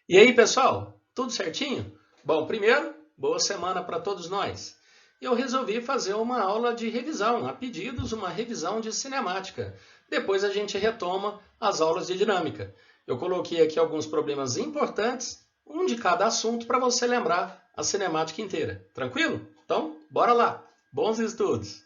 E aí, pessoal? Tudo certinho? Bom, primeiro, boa semana para todos nós. Eu resolvi fazer uma aula de revisão, a pedidos, uma revisão de cinemática. Depois a gente retoma as aulas de dinâmica. Eu coloquei aqui alguns problemas importantes, um de cada assunto, para você lembrar a cinemática inteira. Tranquilo? Então, bora lá. Bons estudos!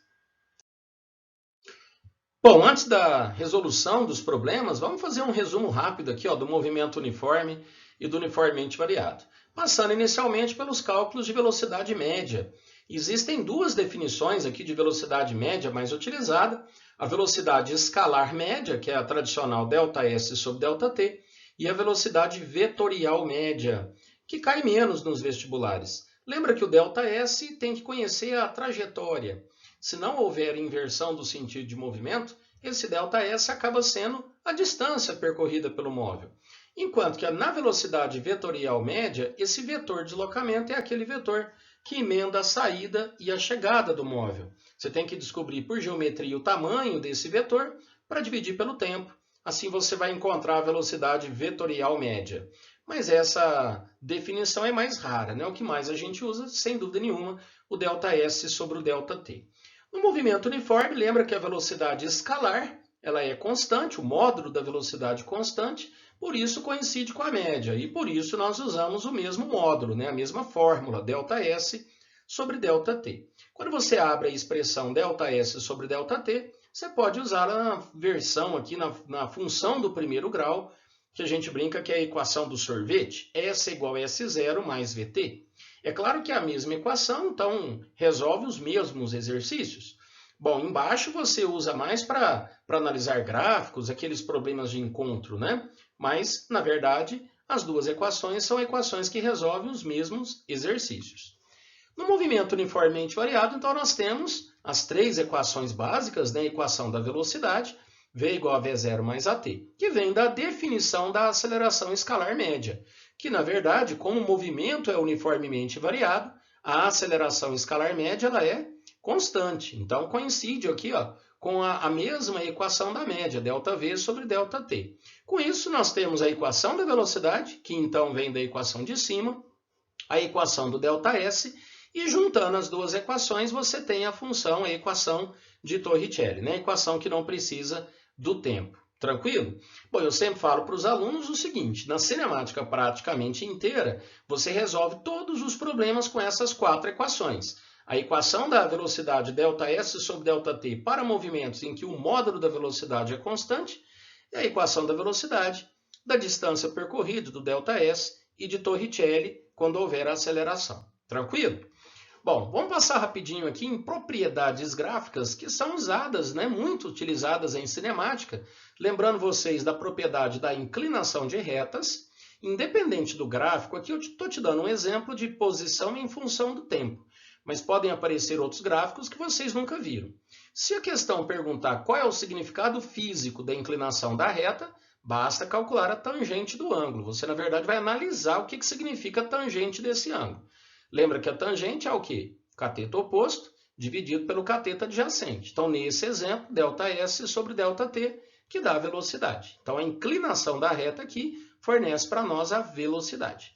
Bom, antes da resolução dos problemas, vamos fazer um resumo rápido aqui, ó, do movimento uniforme e do uniformemente variado. Passando inicialmente pelos cálculos de velocidade média. Existem duas definições aqui de velocidade média mais utilizada: a velocidade escalar média, que é a tradicional ΔS sobre ΔT, e a velocidade vetorial média, que cai menos nos vestibulares. Lembra que o ΔS tem que conhecer a trajetória. Se não houver inversão do sentido de movimento, esse ΔS acaba sendo a distância percorrida pelo móvel. Enquanto que na velocidade vetorial média, esse vetor de deslocamento é aquele vetor que emenda a saída e a chegada do móvel. Você tem que descobrir por geometria o tamanho desse vetor para dividir pelo tempo. Assim você vai encontrar a velocidade vetorial média. Mas essa definição é mais rara, né? O que mais a gente usa, sem dúvida nenhuma, o ΔS sobre o ΔT. No movimento uniforme, lembra que a velocidade escalar ela é constante, o módulo da velocidade constante, por isso coincide com a média. E por isso nós usamos o mesmo módulo, né? A mesma fórmula, ΔS sobre ΔT. Quando você abre a expressão ΔS sobre ΔT, você pode usar a versão aqui na função do primeiro grau, que a gente brinca que é a equação do sorvete, S igual a S0 mais VT. É claro que é a mesma equação, então resolve os mesmos exercícios. Bom, embaixo você usa mais para analisar gráficos, aqueles problemas de encontro, né? Mas, na verdade, as duas equações são equações que resolvem os mesmos exercícios. No movimento uniformemente variado, então, nós temos as três equações básicas, né? A equação da velocidade, V igual a V0 mais AT, que vem da definição da aceleração escalar média, que, na verdade, como o movimento é uniformemente variado, a aceleração escalar média ela é constante. Então, coincide aqui ó, com a mesma equação da média, ΔV sobre ΔT. Com isso, nós temos a equação da velocidade, que então vem da equação de cima, a equação do ΔS, e juntando as duas equações, você tem a função, a equação de Torricelli, né? A equação que não precisa do tempo. Tranquilo? Bom, eu sempre falo para os alunos o seguinte: na cinemática praticamente inteira, você resolve todos os problemas com essas quatro equações. A equação da velocidade ΔS sobre ΔT para movimentos em que o módulo da velocidade é constante, e a equação da velocidade, da distância percorrida, do ΔS, e de Torricelli, quando houver aceleração. Tranquilo? Bom, vamos passar rapidinho aqui em propriedades gráficas que são usadas, né, muito utilizadas em cinemática. Lembrando vocês da propriedade da inclinação de retas. Independente do gráfico, aqui eu estou te dando um exemplo de posição em função do tempo. Mas podem aparecer outros gráficos que vocês nunca viram. Se a questão perguntar qual é o significado físico da inclinação da reta, basta calcular a tangente do ângulo. Você, na verdade, vai analisar o que significa a tangente desse ângulo. Lembra que a tangente é o quê? Cateto oposto dividido pelo cateto adjacente. Então, nesse exemplo, ΔS sobre ΔT, que dá a velocidade. Então, a inclinação da reta aqui fornece para nós a velocidade.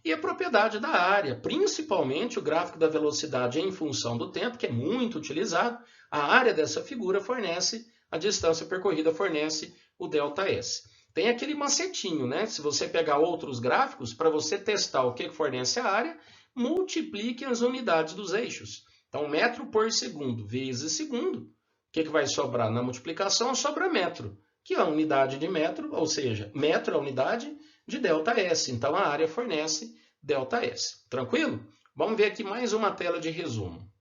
E a propriedade da área, principalmente o gráfico da velocidade em função do tempo, que é muito utilizado, a área dessa figura fornece, a distância percorrida fornece o ΔS. Tem aquele macetinho, né? Se você pegar outros gráficos, para você testar o que fornece a área, multiplique as unidades dos eixos. Então, metro por segundo vezes segundo, o que vai sobrar na multiplicação? Sobra metro, que é a unidade de metro, ou seja, metro é a unidade de ΔS. Então, a área fornece ΔS. Tranquilo? Vamos ver aqui mais uma tela de resumo.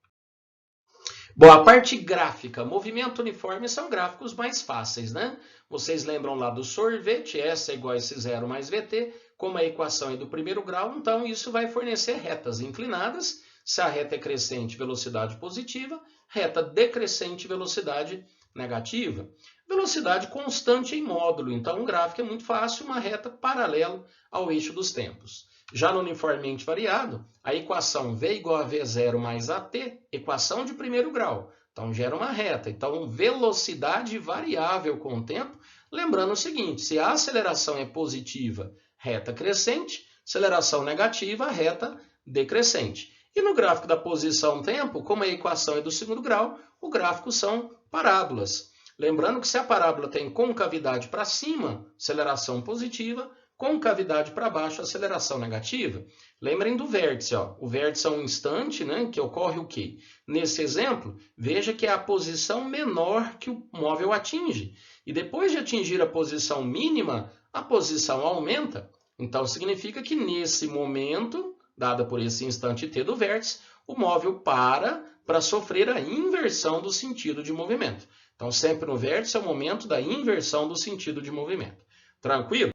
Bom, a parte gráfica, movimento uniforme, são gráficos mais fáceis, né? Vocês lembram lá do sorvete, S é igual a S0 mais VT, como a equação é do primeiro grau, então isso vai fornecer retas inclinadas. Se a reta é crescente, velocidade positiva, reta decrescente, velocidade negativa. Velocidade constante em módulo, então um gráfico é muito fácil, uma reta paralela ao eixo dos tempos. Já no uniformemente variado, a equação V igual a V0 mais AT, equação de primeiro grau. Então, gera uma reta. Então, velocidade variável com o tempo. Lembrando o seguinte, se a aceleração é positiva, reta crescente, aceleração negativa, reta decrescente. E no gráfico da posição-tempo, como a equação é do segundo grau, o gráfico são parábolas. Lembrando que se a parábola tem concavidade para cima, aceleração positiva, concavidade para baixo, aceleração negativa. Lembrem do vértice, ó. O vértice é um instante, né, que ocorre o quê? Nesse exemplo, veja que é a posição menor que o móvel atinge. E depois de atingir a posição mínima, a posição aumenta. Então, significa que nesse momento, dada por esse instante t do vértice, o móvel para sofrer a inversão do sentido de movimento. Então, sempre no vértice é o momento da inversão do sentido de movimento. Tranquilo?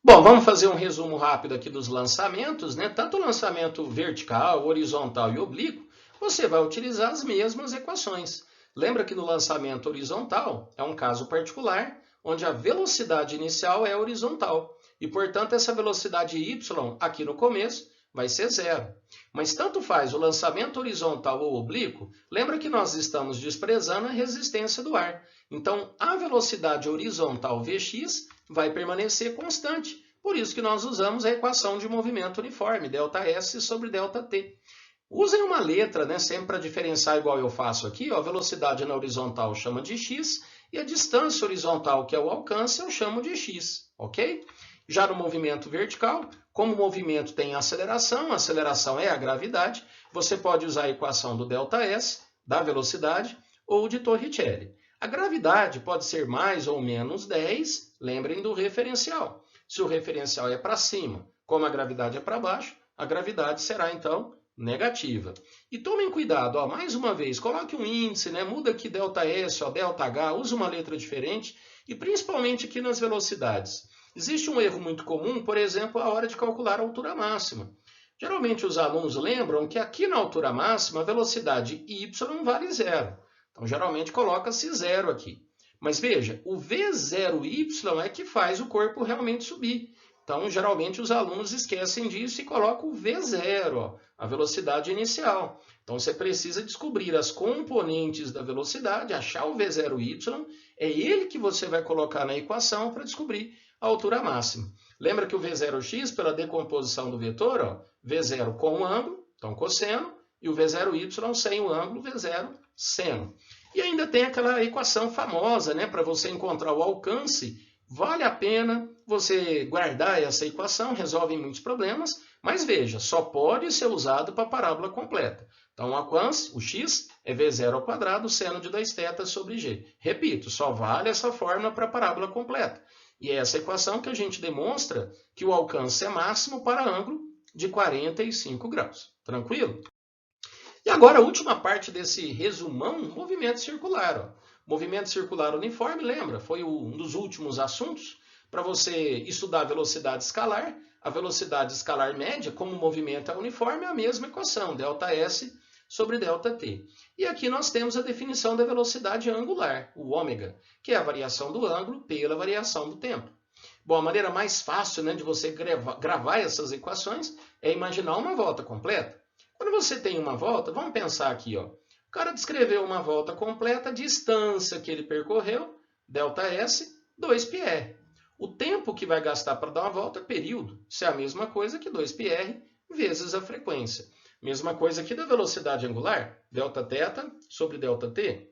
Bom, vamos fazer um resumo rápido aqui dos lançamentos, né? Tanto o lançamento vertical, horizontal e oblíquo, você vai utilizar as mesmas equações. Lembra que no lançamento horizontal é um caso particular, onde a velocidade inicial é horizontal. E, portanto, essa velocidade y aqui no começo vai ser zero. Mas tanto faz o lançamento horizontal ou oblíquo, lembra que nós estamos desprezando a resistência do ar. Então, a velocidade horizontal Vx vai permanecer constante. Por isso que nós usamos a equação de movimento uniforme, ΔS sobre ΔT. Usem uma letra, né, sempre para diferenciar igual eu faço aqui. Ó, a velocidade na horizontal chama de x e a distância horizontal, que é o alcance, eu chamo de x, ok? Já no movimento vertical, como o movimento tem aceleração, a aceleração é a gravidade, você pode usar a equação do ΔS, da velocidade, ou de Torricelli. A gravidade pode ser mais ou menos 10, lembrem do referencial. Se o referencial é para cima, como a gravidade é para baixo, a gravidade será, então, negativa. E tomem cuidado, ó, mais uma vez, coloque um índice, né? Muda aqui ΔS, ó, ΔH, use uma letra diferente, e principalmente aqui nas velocidades. Existe um erro muito comum, por exemplo, a hora de calcular a altura máxima. Geralmente os alunos lembram que aqui na altura máxima a velocidade y vale zero. Então, geralmente coloca-se zero aqui. Mas veja, o V0y é que faz o corpo realmente subir. Então, geralmente os alunos esquecem disso e colocam o V0, ó, a velocidade inicial. Então, você precisa descobrir as componentes da velocidade, achar o V0y, é ele que você vai colocar na equação para descobrir a altura máxima. Lembra que o V0x, pela decomposição do vetor, ó, V0 com o ângulo, então cosseno, e o V0y sem o ângulo, V0 seno. E ainda tem aquela equação famosa, né, para você encontrar o alcance. Vale a pena você guardar essa equação, resolve muitos problemas, mas veja, só pode ser usado para a parábola completa. Então, o alcance, o x, é V0 ao quadrado, seno de 2θ sobre g. Repito, só vale essa fórmula para a parábola completa. E é essa equação que a gente demonstra que o alcance é máximo para ângulo de 45 graus. Tranquilo? E agora a última parte desse resumão, movimento circular. Ó. Movimento circular uniforme, lembra? Foi um dos últimos assuntos para você estudar a velocidade escalar. A velocidade escalar média, como o movimento é uniforme, é a mesma equação, ΔS sobre ΔT. E aqui nós temos a definição da velocidade angular, o ômega, que é a variação do ângulo pela variação do tempo. Bom, a maneira mais fácil, né, de você gravar essas equações é imaginar uma volta completa. Quando você tem uma volta, vamos pensar aqui, ó. O cara descreveu uma volta completa, a distância que ele percorreu, ΔS, 2πr. O tempo que vai gastar para dar uma volta é período. Isso é a mesma coisa que 2πr vezes a frequência. Mesma coisa aqui da velocidade angular, Δθ sobre ΔT.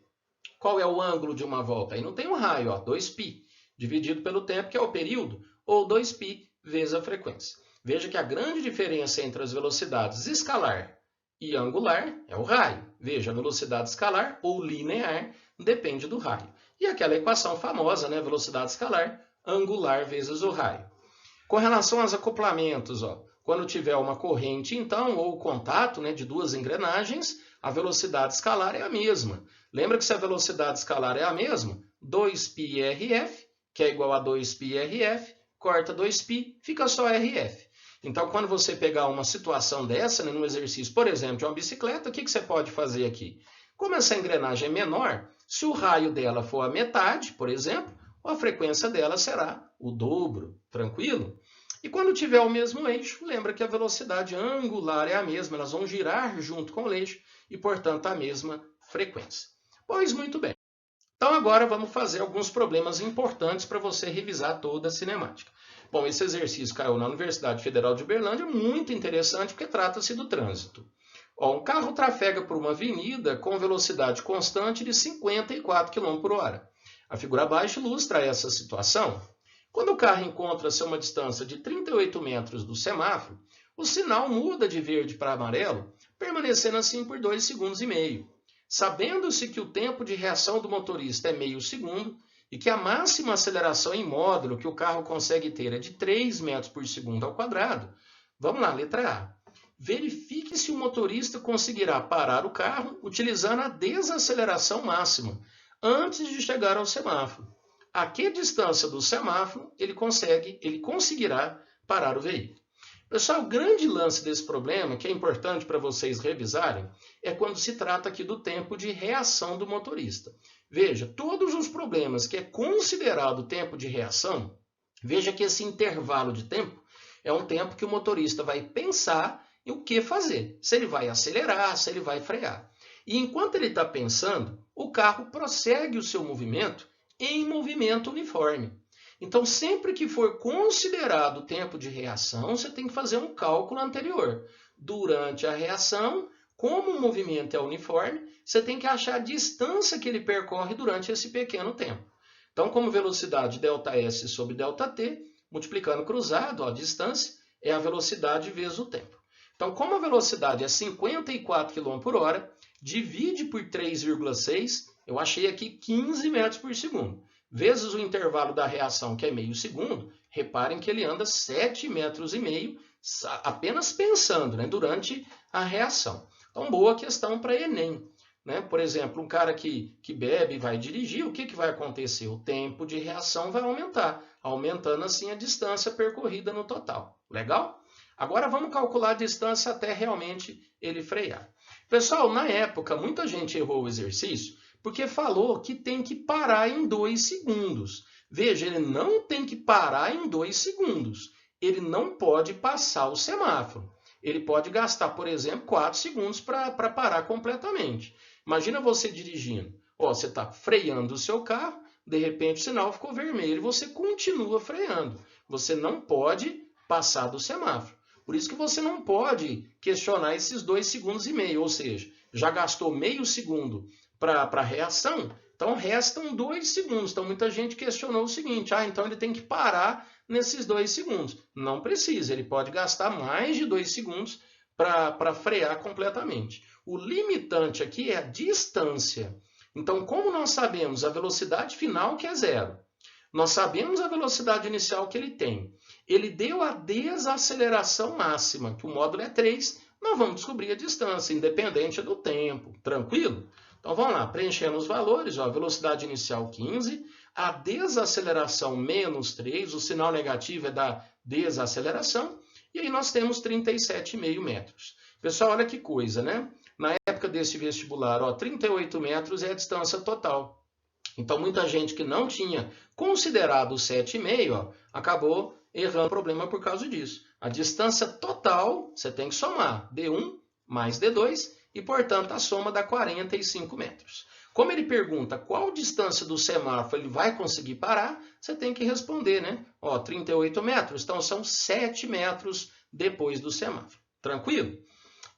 Qual é o ângulo de uma volta? Aí não tem um raio, ó, 2π, dividido pelo tempo, que é o período, ou 2π vezes a frequência. Veja que a grande diferença entre as velocidades escalar e angular é o raio. Veja, a velocidade escalar ou linear depende do raio. E aquela equação famosa, né, velocidade escalar, angular vezes o raio. Com relação aos acoplamentos, ó, quando tiver uma corrente, então, ou contato, né, de duas engrenagens, a velocidade escalar é a mesma. Lembra que se a velocidade escalar é a mesma, 2πrf, que é igual a 2πrf, corta 2π, fica só rf. Então, quando você pegar uma situação dessa, né, num exercício, por exemplo, de uma bicicleta, o que você pode fazer aqui? Como essa engrenagem é menor, se o raio dela for a metade, por exemplo, a frequência dela será o dobro, tranquilo? E quando tiver o mesmo eixo, lembra que a velocidade angular é a mesma, elas vão girar junto com o eixo e, portanto, a mesma frequência. Pois muito bem. Então agora vamos fazer alguns problemas importantes para você revisar toda a cinemática. Bom, esse exercício caiu na Universidade Federal de Uberlândia, muito interessante porque trata-se do trânsito. Ó, um carro trafega por uma avenida com velocidade constante de 54 km por hora. A figura abaixo ilustra essa situação. Quando o carro encontra-se a uma distância de 38 metros do semáforo, o sinal muda de verde para amarelo, permanecendo assim por 2,5 segundos. Sabendo-se que o tempo de reação do motorista é meio segundo e que a máxima aceleração em módulo que o carro consegue ter é de 3 metros por segundo ao quadrado, vamos lá, letra A. Verifique se o motorista conseguirá parar o carro utilizando a desaceleração máxima antes de chegar ao semáforo. A que distância do semáforo ele conseguirá parar o veículo? Pessoal, o grande lance desse problema, que é importante para vocês revisarem, é quando se trata aqui do tempo de reação do motorista. Veja, todos os problemas que é considerado tempo de reação, veja que esse intervalo de tempo é um tempo que o motorista vai pensar em o que fazer, se ele vai acelerar, se ele vai frear. E enquanto ele está pensando, o carro prossegue o seu movimento em movimento uniforme. Então, sempre que for considerado o tempo de reação, você tem que fazer um cálculo anterior. Durante a reação, como o movimento é uniforme, você tem que achar a distância que ele percorre durante esse pequeno tempo. Então, como velocidade ΔS sobre ΔT, multiplicando cruzado, a distância é a velocidade vezes o tempo. Então, como a velocidade é 54 km por hora, divide por 3,6, eu achei aqui 15 metros por segundo. Vezes o intervalo da reação, que é meio segundo, reparem que ele anda 7,5 metros apenas pensando, né, durante a reação. Então, boa questão para Enem. Né? Por exemplo, um cara que bebe e vai dirigir, o que vai acontecer? O tempo de reação vai aumentar, aumentando assim a distância percorrida no total. Legal? Agora vamos calcular a distância até realmente ele frear. Pessoal, na época, muita gente errou o exercício porque falou que tem que parar em 2 segundos. Veja, ele não tem que parar em 2 segundos. Ele não pode passar o semáforo. Ele pode gastar, por exemplo, 4 segundos para parar completamente. Imagina você dirigindo. Ó, você está freando o seu carro, de repente o sinal ficou vermelho e você continua freando. Você não pode passar do semáforo. Por isso que você não pode questionar esses 2,5 segundos, ou seja, já gastou meio segundo para a reação, então restam 2 segundos. Então muita gente questionou o seguinte, então ele tem que parar nesses 2 segundos. Não precisa, ele pode gastar mais de 2 segundos para frear completamente. O limitante aqui é a distância. Então, como nós sabemos a velocidade final, que é 0, nós sabemos a velocidade inicial que ele tem, ele deu a desaceleração máxima, que o módulo é 3, nós vamos descobrir a distância, independente do tempo. Tranquilo? Então, vamos lá, preenchendo os valores, ó, velocidade inicial 15, a desaceleração menos 3, o sinal negativo é da desaceleração, e aí nós temos 37,5 metros. Pessoal, olha que coisa, né? Na época desse vestibular, ó, 38 metros é a distância total. Então, muita gente que não tinha considerado o 7,5, ó, acabou errando o problema por causa disso. A distância total, você tem que somar D1 mais D2, e, portanto, a soma dá 45 metros. Como ele pergunta qual distância do semáforo ele vai conseguir parar, você tem que responder, né? Ó, 38 metros, então são 7 metros depois do semáforo. Tranquilo?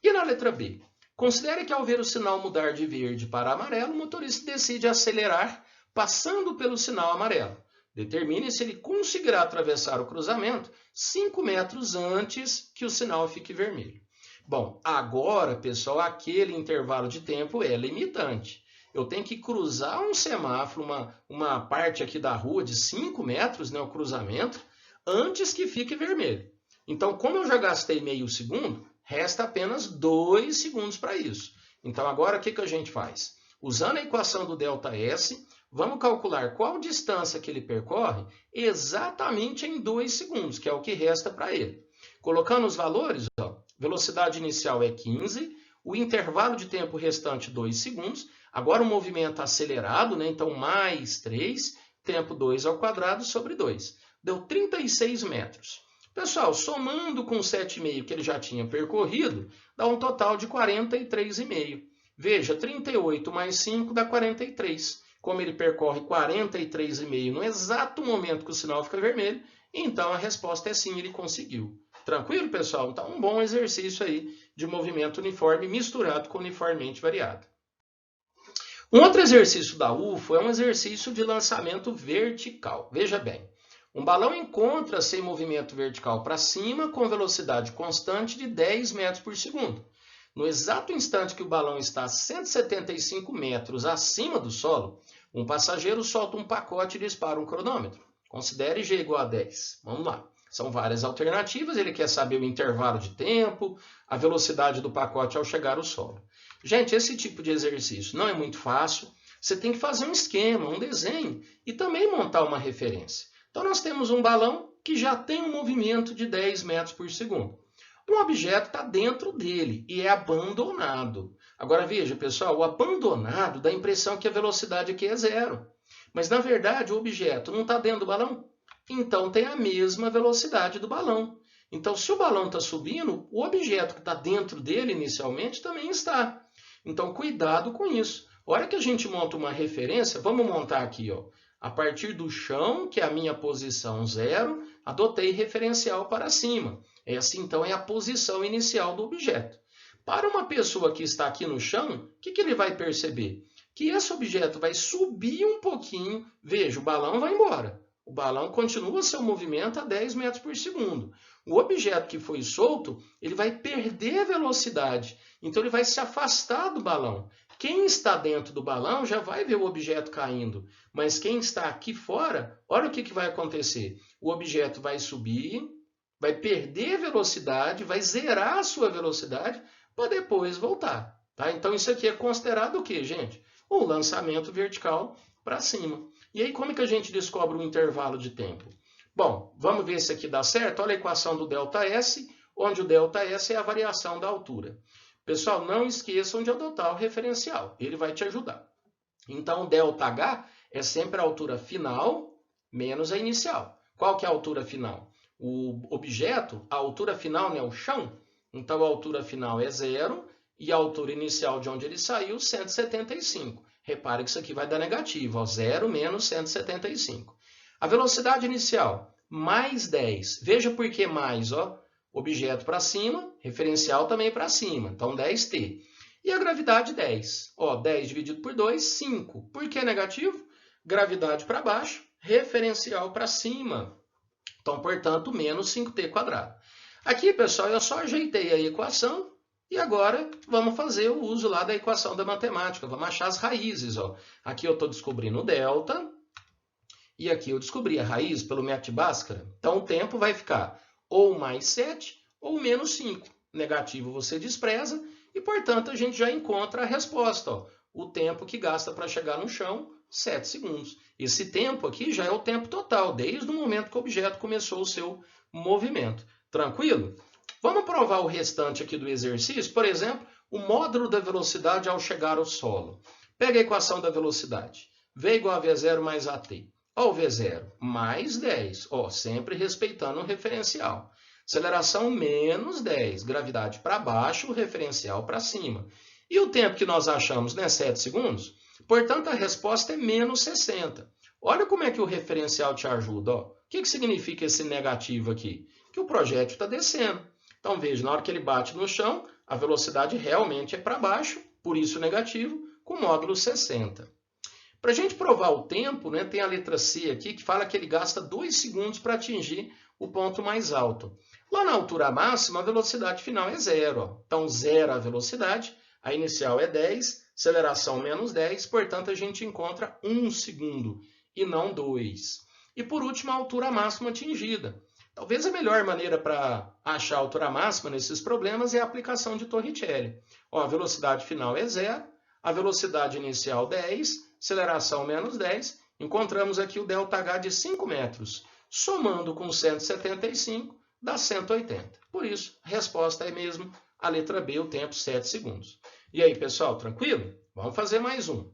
E na letra B? Considere que ao ver o sinal mudar de verde para amarelo, o motorista decide acelerar passando pelo sinal amarelo. Determine se ele conseguirá atravessar o cruzamento 5 metros antes que o sinal fique vermelho. Bom, agora, pessoal, aquele intervalo de tempo é limitante. Eu tenho que cruzar um semáforo, uma parte aqui da rua de 5 metros, né, o cruzamento, antes que fique vermelho. Então, como eu já gastei meio segundo, resta apenas 2 segundos para isso. Então, agora o que a gente faz? Usando a equação do ΔS, vamos calcular qual distância que ele percorre exatamente em 2 segundos, que é o que resta para ele. Colocando os valores, ó, velocidade inicial é 15, o intervalo de tempo restante 2 segundos, agora o movimento acelerado, né? Então mais 3, tempo 2 ao quadrado sobre 2. Deu 36 metros. Pessoal, somando com 7,5 que ele já tinha percorrido, dá um total de 43,5. Veja, 38 mais 5 dá 43. como ele percorre 43,5 no exato momento que o sinal fica vermelho, então a resposta é sim, ele conseguiu. Tranquilo, pessoal? Então, um bom exercício aí de movimento uniforme misturado com uniformemente variado. Um outro exercício da UFO é um exercício de lançamento vertical. Veja bem, um balão encontra-se em movimento vertical para cima com velocidade constante de 10 metros por segundo. No exato instante que o balão está a 175 metros acima do solo, um passageiro solta um pacote e dispara um cronômetro. Considere G igual a 10. Vamos lá. São várias alternativas, ele quer saber o intervalo de tempo, a velocidade do pacote ao chegar ao solo. Gente, esse tipo de exercício não é muito fácil, você tem que fazer um esquema, um desenho e também montar uma referência. Então nós temos um balão que já tem um movimento de 10 metros por segundo. Um objeto está dentro dele e é abandonado. Agora veja, pessoal, o abandonado dá a impressão que a velocidade aqui é zero. Mas na verdade o objeto não está dentro do balão. Então tem a mesma velocidade do balão. Então, se o balão está subindo, o objeto que está dentro dele inicialmente também está. Então, cuidado com isso. A hora que a gente monta uma referência, vamos montar aqui, ó, a partir do chão, que é a minha posição 0, adotei referencial para cima. Essa, então, é a posição inicial do objeto. Para uma pessoa que está aqui no chão, o que ele vai perceber? Que esse objeto vai subir um pouquinho. Veja, o balão vai embora. O balão continua seu movimento a 10 metros por segundo. O objeto que foi solto, ele vai perder velocidade. Então, ele vai se afastar do balão. Quem está dentro do balão já vai ver o objeto caindo. Mas quem está aqui fora, olha o que vai acontecer. O objeto vai subir, vai perder velocidade, vai zerar a sua velocidade para depois voltar. Tá? Então, isso aqui é considerado o quê, gente? O lançamento vertical para cima. E aí, como é que a gente descobre o intervalo de tempo? Bom, vamos ver se aqui dá certo. Olha a equação do ΔS, onde o ΔS é a variação da altura. Pessoal, não esqueçam de adotar o referencial, ele vai te ajudar. Então, o ΔH é sempre a altura final menos a inicial. Qual que é a altura final? O objeto, a altura final, né, o chão, então a altura final é 0 e a altura inicial de onde ele saiu, 175. Repare que isso aqui vai dar negativo, ó, 0 menos 175. A velocidade inicial, mais 10. Veja por que mais, ó. Objeto para cima, referencial também para cima, então 10t. E a gravidade 10. Ó, 10 dividido por 2, 5. Por que negativo? Gravidade para baixo, referencial para cima. Então, portanto, menos 5t quadrado. Aqui, pessoal, eu só ajeitei a equação. E agora vamos fazer o uso lá da equação da matemática. Vamos achar as raízes. Ó. Aqui eu estou descobrindo o delta. E aqui eu descobri a raiz pelo método de Bhaskara. Então o tempo vai ficar ou mais 7 ou menos 5. Negativo você despreza e, portanto, a gente já encontra a resposta. Ó. O tempo que gasta para chegar no chão, 7 segundos. Esse tempo aqui já é o tempo total, desde o momento que o objeto começou o seu movimento. Tranquilo? Vamos provar o restante aqui do exercício. Por exemplo, o módulo da velocidade ao chegar ao solo. Pega a equação da velocidade. V igual a V0 mais AT. Ó, o V0 mais 10. Ó, sempre respeitando o referencial. Aceleração menos 10. Gravidade para baixo, o referencial para cima. E o tempo que nós achamos, né? 7 segundos. Portanto, a resposta é menos 60. Olha como é que o referencial te ajuda. Ó. O que significa esse negativo aqui? Que o projétil está descendo. Então, veja, na hora que ele bate no chão, a velocidade realmente é para baixo, por isso negativo, com módulo 60. Para a gente provar o tempo, né, tem a letra C aqui, que fala que ele gasta 2 segundos para atingir o ponto mais alto. Lá na altura máxima, a velocidade final é 0. Ó. Então, 0 a velocidade, a inicial é 10, aceleração menos 10, portanto, a gente encontra 1 segundo e não 2. E, por último, a altura máxima atingida. Talvez a melhor maneira para achar a altura máxima nesses problemas é a aplicação de Torricelli. Ó, a velocidade final é 0, a velocidade inicial 10, aceleração menos 10. Encontramos aqui o ΔH de 5 metros. Somando com 175, dá 180. Por isso, a resposta é mesmo a letra B, o tempo 7 segundos. E aí, pessoal, tranquilo? Vamos fazer mais um.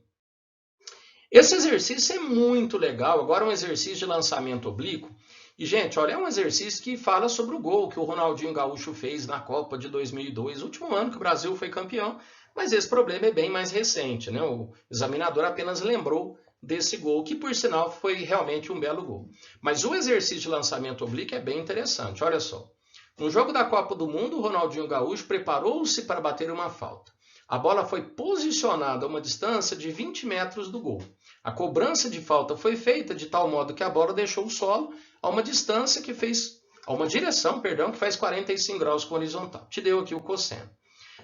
Esse exercício é muito legal. Agora um exercício de lançamento oblíquo. E, gente, olha, é um exercício que fala sobre o gol que o Ronaldinho Gaúcho fez na Copa de 2002, último ano que o Brasil foi campeão, mas esse problema é bem mais recente, né? O examinador apenas lembrou desse gol, que por sinal foi realmente um belo gol. Mas o exercício de lançamento oblíquo é bem interessante, olha só. No jogo da Copa do Mundo, o Ronaldinho Gaúcho preparou-se para bater uma falta. A bola foi posicionada a uma distância de 20 metros do gol. A cobrança de falta foi feita de tal modo que a bola deixou o solo a uma distância que fez, a uma direção, perdão, que faz 45 graus com horizontal. Te deu aqui o cosseno.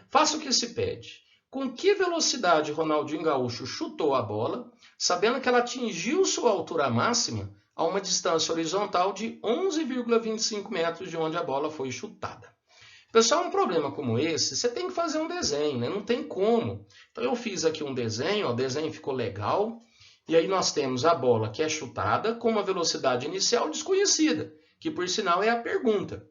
Faça o que se pede. Com que velocidade Ronaldinho Gaúcho chutou a bola, sabendo que ela atingiu sua altura máxima a uma distância horizontal de 11,25 metros de onde a bola foi chutada? Pessoal, um problema como esse, você tem que fazer um desenho, né? Não tem como. Então eu fiz aqui um desenho, o desenho ficou legal. E aí nós temos a bola que é chutada com uma velocidade inicial desconhecida, que por sinal é a pergunta.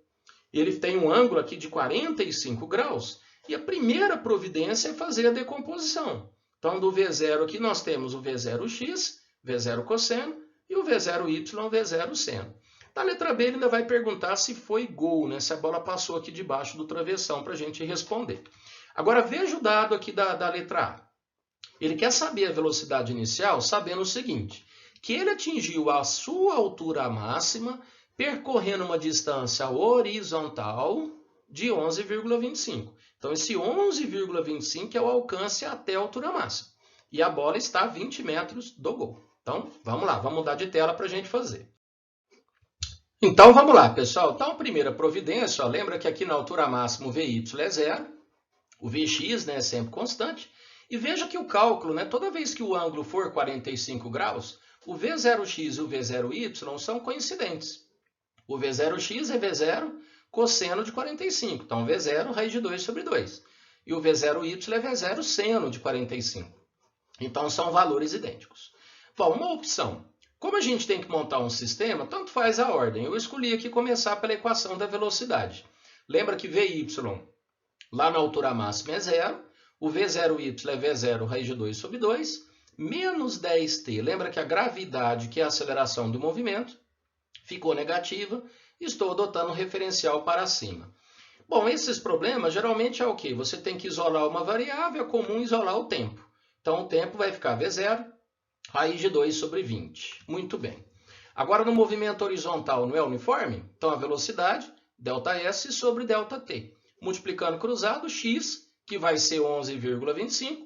Ele tem um ângulo aqui de 45 graus e a primeira providência é fazer a decomposição. Então do V0 aqui nós temos o V0x, V0 cosseno e o V0y, V0 seno. Na letra B ele ainda vai perguntar se foi gol, né? Se a bola passou aqui debaixo do travessão para a gente responder. Agora veja o dado aqui da letra A. Ele quer saber a velocidade inicial sabendo o seguinte, que ele atingiu a sua altura máxima percorrendo uma distância horizontal de 11,25. Então esse 11,25 é o alcance até a altura máxima. E a bola está a 20 metros do gol. Então vamos lá, vamos mudar de tela para a gente fazer. Então vamos lá, pessoal. Então, a primeira providência, ó, lembra que aqui na altura máxima o VY é zero, o Vx, né, é sempre constante. E veja que o cálculo, né, toda vez que o ângulo for 45 graus, o V0x e o V0y são coincidentes. O V0x é V0 cosseno de 45, então V0 raiz de 2 sobre 2. E o V0y é V0 seno de 45. Então são valores idênticos. Bom, uma opção. Como a gente tem que montar um sistema, tanto faz a ordem. Eu escolhi aqui começar pela equação da velocidade. Lembra que Vy lá na altura máxima é zero, o V0y é V0 raiz de 2 sobre 2, menos 10t. Lembra que a gravidade, que é a aceleração do movimento, ficou negativa. Estou adotando o referencial para cima. Bom, esses problemas geralmente é o quê? Você tem que isolar uma variável, é comum isolar o tempo. Então o tempo vai ficar V0 raiz de 2 sobre 20. Muito bem. Agora, no movimento horizontal não é uniforme? Então, a velocidade, ΔS sobre ΔT. Multiplicando cruzado, x, que vai ser 11,25.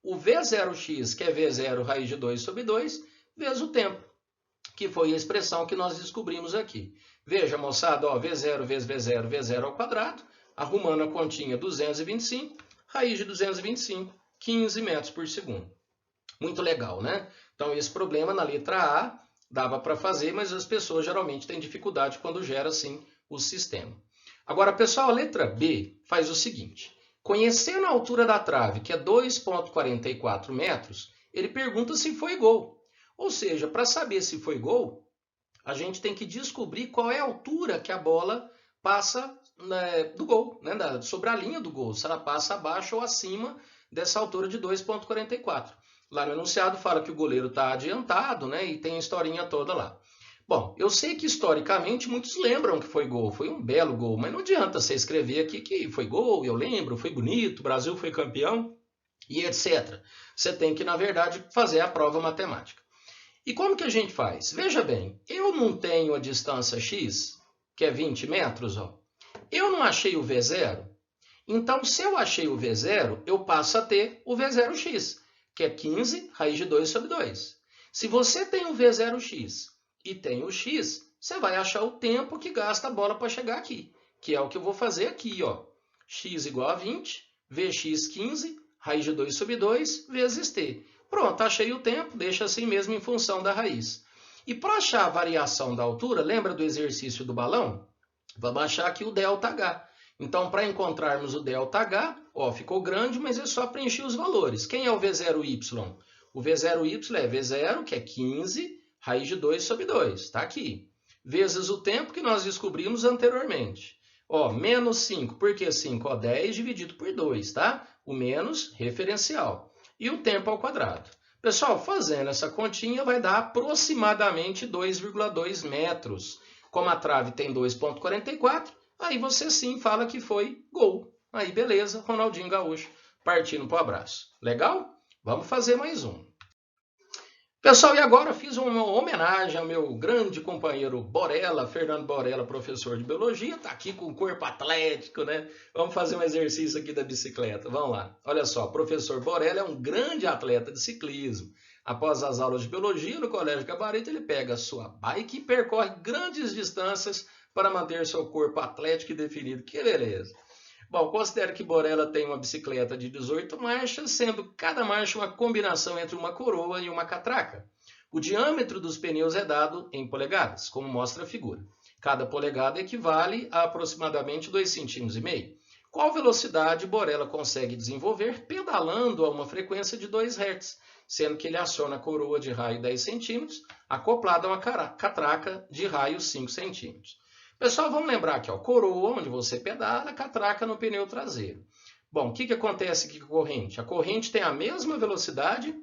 O V0x, que é V0 raiz de 2 sobre 2, vezes o tempo, que foi a expressão que nós descobrimos aqui. Veja, moçada, ó, V0 vezes V0, V0 ao quadrado. Arrumando a continha, 225. Raiz de 225, 15 metros por segundo. Muito legal, né? Então, esse problema na letra A dava para fazer, mas as pessoas geralmente têm dificuldade quando gera, assim, o sistema. Agora, pessoal, a letra B faz o seguinte. Conhecendo a altura da trave, que é 2,44 metros, ele pergunta se foi gol. Ou seja, para saber se foi gol, a gente tem que descobrir qual é a altura que a bola passa, né, do gol, né, sobre a linha do gol, se ela passa abaixo ou acima dessa altura de 2,44. Lá no enunciado fala que o goleiro está adiantado, né? E tem a historinha toda lá. Bom, eu sei que historicamente muitos lembram que foi gol, foi um belo gol, mas não adianta você escrever aqui que foi gol, eu lembro, foi bonito, o Brasil foi campeão e etc. Você tem que, na verdade, fazer a prova matemática. E como que a gente faz? Veja bem, eu não tenho a distância x, que é 20 metros, ó. Eu não achei o V0, então se eu achei o V0, eu passo a ter o V0x. Que é 15 raiz de 2 sobre 2. Se você tem o V0x e tem o x, você vai achar o tempo que gasta a bola para chegar aqui, que é o que eu vou fazer aqui, ó. X igual a 20, Vx 15, raiz de 2 sobre 2, vezes t. Pronto, achei o tempo, deixa assim mesmo em função da raiz. E para achar a variação da altura, lembra do exercício do balão? Vamos achar aqui o ΔH. Então, para encontrarmos o ΔH, ó, ficou grande, mas é só preencher os valores. Quem é o V0y? O V0y é V0, que é 15, raiz de 2 sobre 2. Está aqui. Vezes o tempo que nós descobrimos anteriormente. Ó, menos 5. Por que 5? Ó, 10 dividido por 2, tá? O menos referencial. E o tempo ao quadrado. Pessoal, fazendo essa continha vai dar aproximadamente 2,2 metros. Como a trave tem 2,44, aí você sim fala que foi gol. Aí beleza, Ronaldinho Gaúcho partindo para o abraço. Legal? Vamos fazer mais um. Pessoal, e agora eu fiz uma homenagem ao meu grande companheiro Borella, Fernando Borella, professor de biologia, está aqui com o corpo atlético, né? Vamos fazer um exercício aqui da bicicleta. Vamos lá. Olha só, o professor Borella é um grande atleta de ciclismo. Após as aulas de biologia no Colégio Gabarito, ele pega a sua bike e percorre grandes distâncias para manter seu corpo atlético e definido. Que beleza! Bom, considero que Borella tem uma bicicleta de 18 marchas, sendo cada marcha uma combinação entre uma coroa e uma catraca. O diâmetro dos pneus é dado em polegadas, como mostra a figura. Cada polegada equivale a aproximadamente 2,5 cm. Qual velocidade Borella consegue desenvolver pedalando a uma frequência de 2 Hz, sendo que ele aciona a coroa de raio 10 cm, acoplada a uma catraca de raio 5 cm. Pessoal, vamos lembrar aqui, ó, coroa, onde você pedala, catraca no pneu traseiro. Bom, o que acontece aqui com a corrente? A corrente tem a mesma velocidade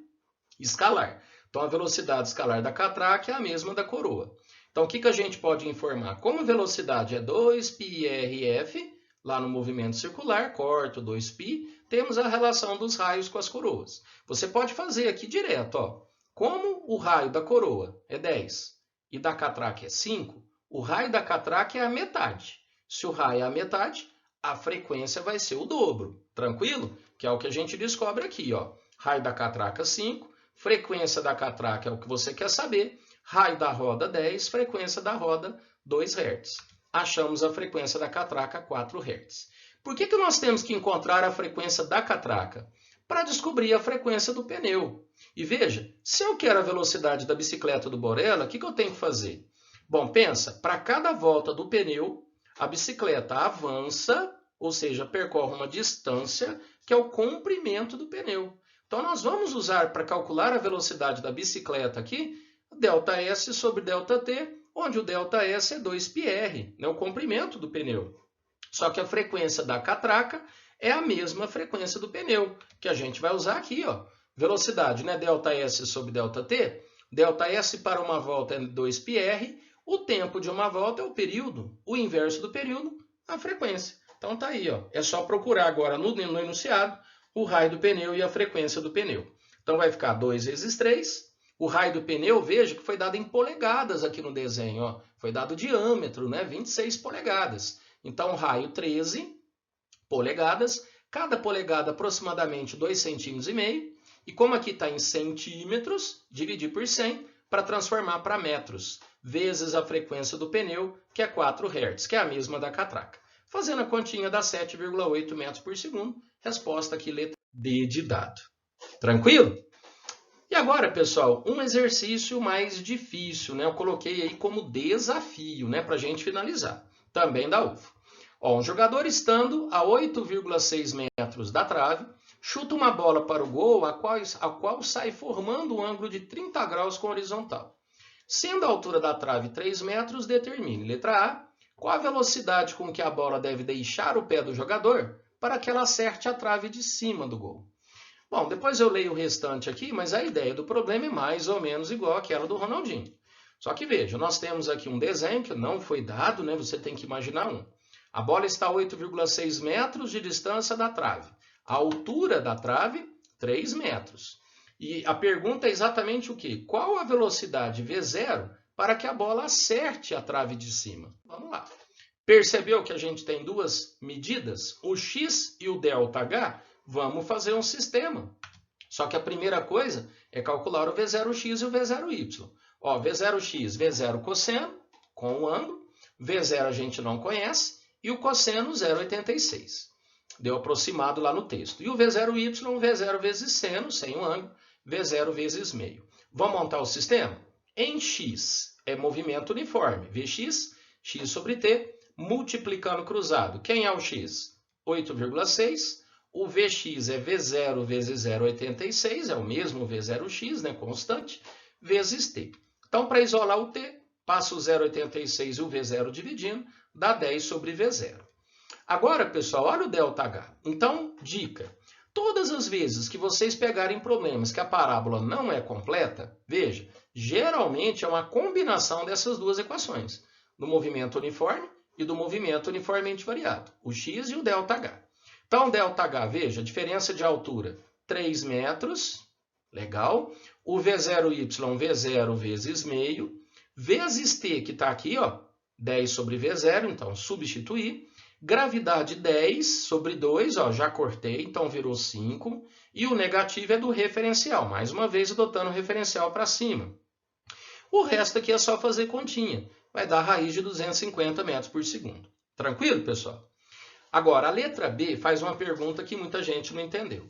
escalar. Então, a velocidade escalar da catraca é a mesma da coroa. Então, o que a gente pode informar? Como a velocidade é 2πrf, lá no movimento circular, corto 2π, temos a relação dos raios com as coroas. Você pode fazer aqui direto, ó. Como o raio da coroa é 10 e da catraca é 5, o raio da catraca é a metade. Se o raio é a metade, a frequência vai ser o dobro. Tranquilo? Que é o que a gente descobre aqui, ó. Raio da catraca 5, frequência da catraca é o que você quer saber. Raio da roda 10, frequência da roda 2 Hz. Achamos a frequência da catraca 4 Hz. Por que nós temos que encontrar a frequência da catraca? Para descobrir a frequência do pneu. E veja, se eu quero a velocidade da bicicleta do Borella, o que eu tenho que fazer? Bom, pensa, para cada volta do pneu, a bicicleta avança, ou seja, percorre uma distância, que é o comprimento do pneu. Então, nós vamos usar para calcular a velocidade da bicicleta aqui, ΔS sobre ΔT, onde o ΔS é 2πr, né, o comprimento do pneu. Só que a frequência da catraca é a mesma frequência do pneu, que a gente vai usar aqui, ó. Velocidade, né, ΔS sobre ΔT. ΔS para uma volta é 2πr, o tempo de uma volta é o período, o inverso do período, a frequência. Então tá aí, ó. É só procurar agora no enunciado o raio do pneu e a frequência do pneu. Então vai ficar 2 vezes 3. O raio do pneu, veja que foi dado em polegadas aqui no desenho, ó. Foi dado o diâmetro, né? 26 polegadas. Então, raio 13 polegadas. Cada polegada aproximadamente 2,5 cm. E como aqui está em centímetros, dividir por 100 para transformar para metros, vezes a frequência do pneu, que é 4 Hz, que é a mesma da catraca. Fazendo a continha dá 7,8 metros por segundo. Resposta aqui, letra D de dado. Tranquilo? E agora, pessoal, um exercício mais difícil, né? Eu coloquei aí como desafio, né? Para a gente finalizar. Também da UFO. Ó, um jogador estando a 8,6 metros da trave, chuta uma bola para o gol, a qual sai formando um ângulo de 30 graus com horizontal. Sendo a altura da trave 3 metros, determine, letra A, qual a velocidade com que a bola deve deixar o pé do jogador para que ela acerte a trave de cima do gol. Bom, depois eu leio o restante aqui, mas a ideia do problema é mais ou menos igual àquela do Ronaldinho. Só que veja, nós temos aqui um desenho que não foi dado, né? Você tem que imaginar um. A bola está a 8,6 metros de distância da trave. A altura da trave, 3 metros. E a pergunta é exatamente o quê? Qual a velocidade V0 para que a bola acerte a trave de cima? Vamos lá. Percebeu que a gente tem duas medidas? O x e o ΔH? Vamos fazer um sistema. Só que a primeira coisa é calcular o V0x e o V0y. Ó, V0x, V0 cosseno, com o ângulo. V0 a gente não conhece. E o cosseno 0,86. Deu aproximado lá no texto. E o V0y, V0 vezes seno, sem o ângulo, V0 vezes meio. Vamos montar o sistema? Em x é movimento uniforme. Vx, x sobre t, multiplicando cruzado. Quem é o x? 8,6. O Vx é V0 vezes 0,86, é o mesmo V0x, né, constante, vezes t. Então, para isolar o t, passa o 0,86 e o V0 dividindo, dá 10 sobre V0. Agora, pessoal, olha o ΔH. Então, dica. Todas as vezes que vocês pegarem problemas que a parábola não é completa, veja, geralmente é uma combinação dessas duas equações, do movimento uniforme e do movimento uniformemente variado, o x e o ΔH. Então, ΔH, veja, diferença de altura, 3 metros, legal. o V0y, V0 vezes meio, vezes t, que está aqui, ó, 10 sobre V0, então substituir. Gravidade 10 sobre 2, ó, já cortei, então virou 5. E o negativo é do referencial, mais uma vez adotando o referencial para cima. O resto aqui é só fazer continha. Vai dar raiz de 250 metros por segundo. Tranquilo, pessoal? Agora, a letra B faz uma pergunta que muita gente não entendeu.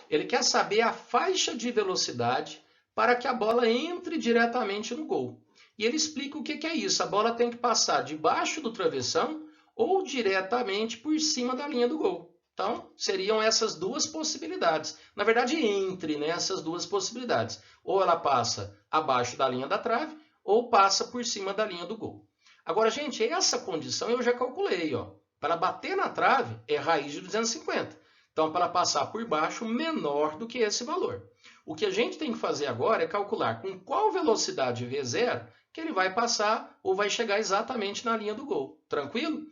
Ele quer saber a faixa de velocidade para que a bola entre diretamente no gol. E ele explica o que é isso. A bola tem que passar debaixo do travessão ou diretamente por cima da linha do gol. Então, seriam essas duas possibilidades. Na verdade, entre, né, essas duas possibilidades. Ou ela passa abaixo da linha da trave, ou passa por cima da linha do gol. Agora, gente, essa condição eu já calculei. Ó. Para bater na trave, é raiz de 250. Então, para passar por baixo, menor do que esse valor. O que a gente tem que fazer agora é calcular com qual velocidade V0 que ele vai passar ou vai chegar exatamente na linha do gol. Tranquilo?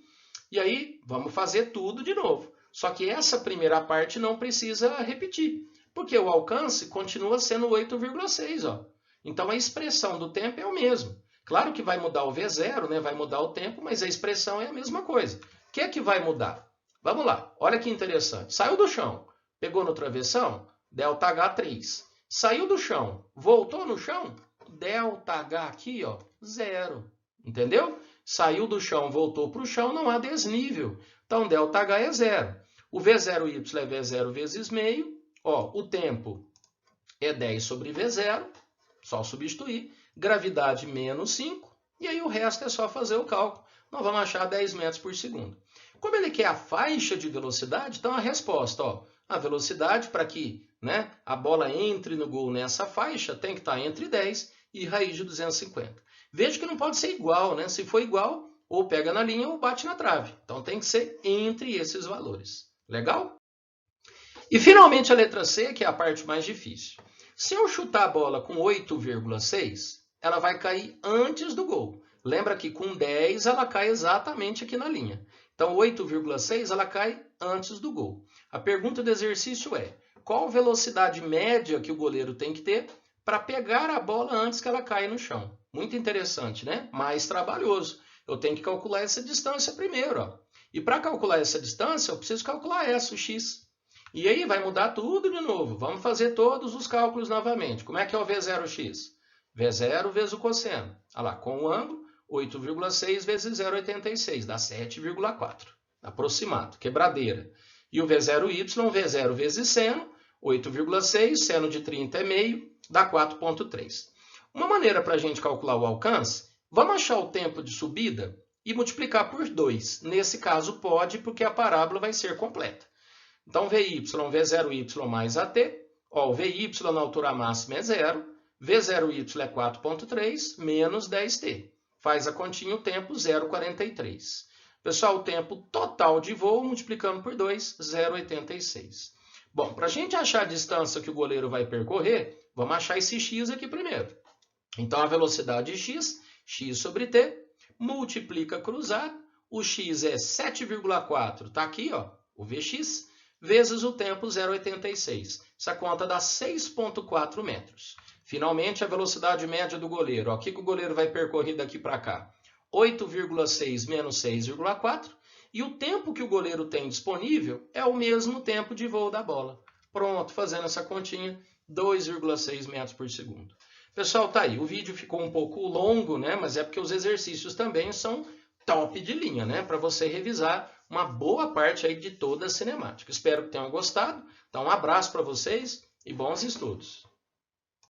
E aí, vamos fazer tudo de novo. Só que essa primeira parte não precisa repetir, porque o alcance continua sendo 8,6. Ó. Então, a expressão do tempo é o mesmo. Claro que vai mudar o V0, né? Vai mudar o tempo, mas a expressão é a mesma coisa. O que é que vai mudar? Vamos lá, olha que interessante. Saiu do chão, pegou no travessão, ΔH 3. Saiu do chão, voltou no chão, ΔH aqui, ó, 0. Entendeu? Saiu do chão, voltou para o chão, não há desnível. Então, ΔH é 0. O V0y é V0 vezes meio. Ó, o tempo é 10 sobre V0, só substituir. Gravidade menos 5. E aí o resto é só fazer o cálculo. Nós vamos achar 10 metros por segundo. Como ele quer a faixa de velocidade, então a resposta, ó, a velocidade para que, né, a bola entre no gol nessa faixa tem que estar entre 10 e raiz de 250. Veja que não pode ser igual, né? Se for igual, ou pega na linha ou bate na trave. Então tem que ser entre esses valores. Legal? E finalmente a letra C, que é a parte mais difícil. Se eu chutar a bola com 8,6, ela vai cair antes do gol. Lembra que com 10 ela cai exatamente aqui na linha. Então 8,6 ela cai antes do gol. A pergunta do exercício é: qual velocidade média que o goleiro tem que ter para pegar a bola antes que ela caia no chão? Muito interessante, né? Mais trabalhoso. Eu tenho que calcular essa distância primeiro. Ó. E para calcular essa distância, eu preciso calcular essa, o x. E aí vai mudar tudo de novo. Vamos fazer todos os cálculos novamente. Como é que é o V0x? V0 vezes o cosseno. Olha lá, com o ângulo, 8,6 vezes 0,86, dá 7,4. Aproximado, quebradeira. E o V0y, V0 vezes seno, 8,6, seno de 30 é meio, dá 4,3. Uma maneira para a gente calcular o alcance, vamos achar o tempo de subida e multiplicar por 2. Nesse caso pode, porque a parábola vai ser completa. Então, Vy, V0y mais AT, ó, o Vy na altura máxima é 0, V0y é 4,3 menos 10t. Faz a continha, o tempo 0,43. Pessoal, o tempo total de voo multiplicando por 2, 0,86. Bom, para a gente achar a distância que o goleiro vai percorrer, vamos achar esse x aqui primeiro. Então, a velocidade x, x sobre t, multiplica cruzado, o x é 7,4, está aqui, ó, o Vx, vezes o tempo 0,86. Essa conta dá 6,4 metros. Finalmente, a velocidade média do goleiro. Ó, o que o goleiro vai percorrer daqui para cá? 8,6 menos 6,4. E o tempo que o goleiro tem disponível é o mesmo tempo de voo da bola. Pronto, fazendo essa continha, 2,6 metros por segundo. Pessoal, tá aí. O vídeo ficou um pouco longo, né? Mas é porque os exercícios também são top de linha, né? Para você revisar uma boa parte aí de toda a cinemática. Espero que tenham gostado. Então, um abraço para vocês e bons estudos.